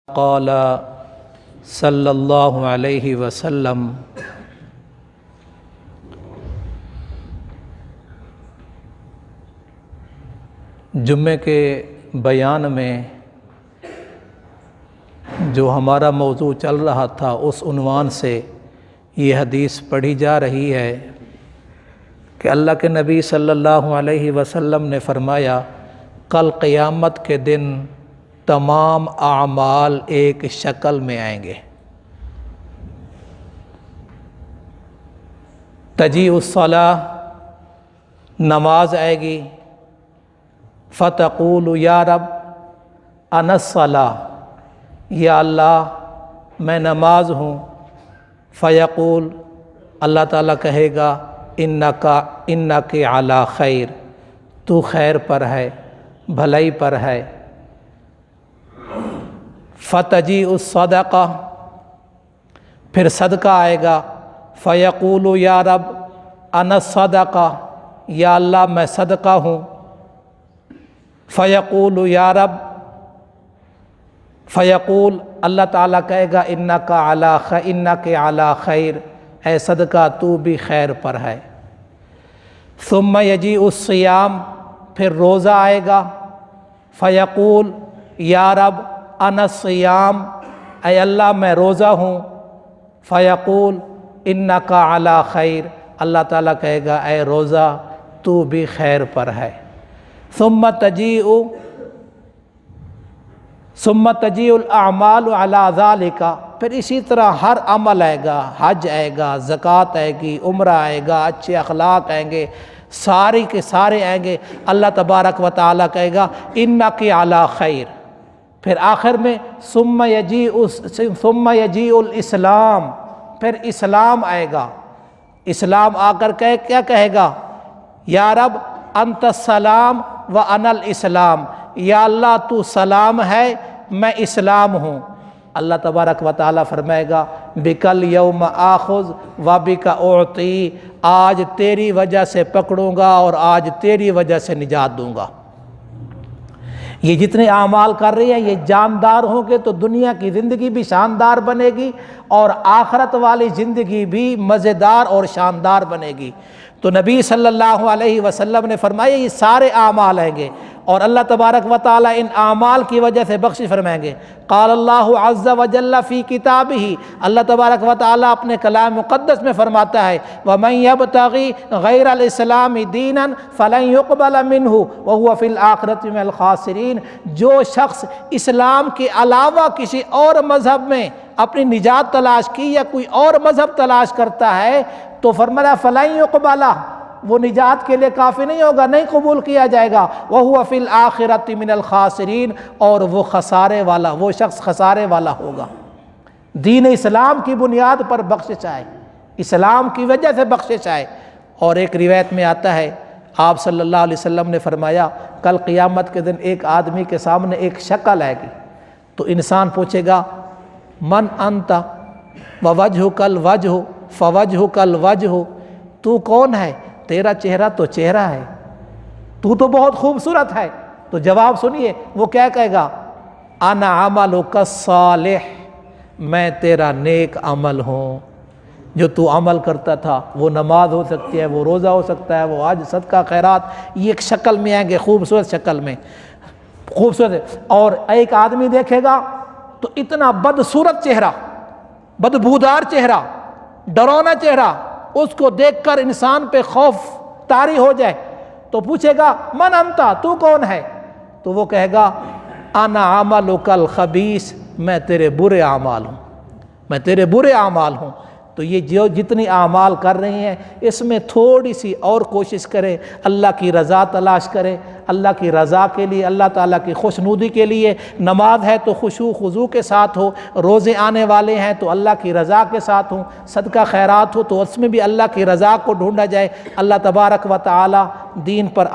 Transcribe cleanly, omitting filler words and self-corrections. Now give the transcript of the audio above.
قال صلی اللہ علیہ وسلم جمعے کے بیان میں جو ہمارا موضوع چل رہا تھا اس عنوان سے یہ حدیث پڑھی جا رہی ہے کہ اللہ کے نبی صلی اللہ علیہ وسلم نے فرمایا کل قیامت کے دن تمام اعمال ایک شکل میں آئیں گے۔ تجیء الصلاۃ، نماز آئے گی، فتقول یا رب انا الصلاۃ، یا اللہ میں نماز ہوں۔ فیقول، اللہ تعالیٰ کہے گا انک علی خیر، تو خیر پر ہے، بھلائی پر ہے۔ فتجیء الصدقہ، پھر صدقہ آئے گا۔ فیقول یا رب انا الصدقہ، یا اللہ میں صدقہ ہوں۔ فیقول یا رب، فیقول اللہ تعالیٰ کہے گا انک علی خیر، اے صدقہ تو بھی خیر پر ہے۔ ثم یجیء الصیام، پھر روزہ آئے گا۔ فیقول یا رب انا الصیام، اے اللہ میں روزہ ہوں۔ فیقول انک علی خیر، اللہ تعالیٰ کہے گا اے روزہ تو بھی خیر پر ہے۔ ثم تجیء الاعمال علی ذالک، پھر اسی طرح ہر عمل آئے گا، حج آئے گا، زکوٰۃ آئے گی، عمرہ آئے گا، اچھے اخلاق آئیں گے، سارے کے سارے آئیں گے۔ اللہ تبارک و تعالیٰ کہے گا انک علی خیر۔ پھر آخر میں ثم یجیء الاسلام، پھر اسلام آئے گا۔ اسلام آ کر کیا کہے گا؟ یا رب انت السلام و انا الاسلام، یا اللہ تو سلام ہے، میں اسلام ہوں۔ اللہ تبارک و تعالیٰ فرمائے گا بکل یوم آخذ و بک اعطی، آج تیری وجہ سے پکڑوں گا اور آج تیری وجہ سے نجات دوں گا۔ یہ جتنے اعمال کر رہے ہیں یہ جاندار ہوں گے تو دنیا کی زندگی بھی شاندار بنے گی اور آخرت والی زندگی بھی مزیدار اور شاندار بنے گی۔ تو نبی صلی اللہ علیہ وسلم نے فرمایا یہ سارے اعمال آئیں گے اور اللہ تبارک و تعالیٰ ان اعمال کی وجہ سے بخشش فرمائیں گے۔ قال اللہ عز وجل فی کتابہ، اللہ تبارک و تعالیٰ اپنے کلام مقدس میں فرماتا ہے وَمَن يَبْتَغِ غَيْرَ الْإِسْلَامِ دِينًا فَلَن يُقْبَلَ مِنْهُ وَهُوَ فِي الْآخِرَةِ مِنَ الْخَاسِرِينَ، جو شخص اسلام کے علاوہ کسی اور مذہب میں اپنی نجات تلاش کی یا کوئی اور مذہب تلاش کرتا ہے تو فرمایا فَلَن يُقْبَلَ، وہ نجات کے لیے کافی نہیں ہوگا، نہیں قبول کیا جائے گا۔ وَهُوَ فِي الْآخِرَةِ مِنَ الْخَاسِرِينَ، اور وہ خسارے والا، وہ شخص خسارے والا ہوگا۔ دین اسلام کی بنیاد پر بخشش آئے، اسلام کی وجہ سے بخشش آئے۔ اور ایک روایت میں آتا ہے آپ صلی اللہ علیہ وسلم نے فرمایا کل قیامت کے دن ایک آدمی کے سامنے ایک شکل آئے گی تو انسان پوچھے گا من انت ووجہک الوجہ فوجہک الوجہ، تو کون ہے؟ تیرا چہرہ تو چہرہ ہے، تو بہت خوبصورت ہے۔ تو جواب سنیے وہ کیا کہے گا؟ انا عملک الصالح، میں تیرا نیک عمل ہوں۔ جو تو عمل کرتا تھا وہ نماز ہو سکتی ہے، وہ روزہ ہو سکتا ہے، وہ حج صدقہ خیرات، یہ ایک شکل میں آئیں گے، خوبصورت شکل میں، خوبصورت۔ اور ایک آدمی دیکھے گا تو اتنا بدصورت چہرہ، بدبودار چہرہ، ڈرونا چہرہ، اس کو دیکھ کر انسان پہ خوف طاری ہو جائے تو پوچھے گا من انتا، تو کون ہے؟ تو وہ کہے گا انا عملک الخبیث، میں تیرے برے اعمال ہوں، میں تیرے برے اعمال ہوں۔ تو یہ جو جتنی اعمال کر رہی ہیں اس میں تھوڑی سی اور کوشش کریں، اللہ کی رضا تلاش کریں، اللہ کی رضا کے لیے، اللہ تعالیٰ کی خوشنودی کے لیے۔ نماز ہے تو خشوع خضوع کے ساتھ ہو، روزے آنے والے ہیں تو اللہ کی رضا کے ساتھ ہوں، صدقہ خیرات ہو تو اس میں بھی اللہ کی رضا کو ڈھونڈا جائے۔ اللہ تبارک و تعالیٰ دین پر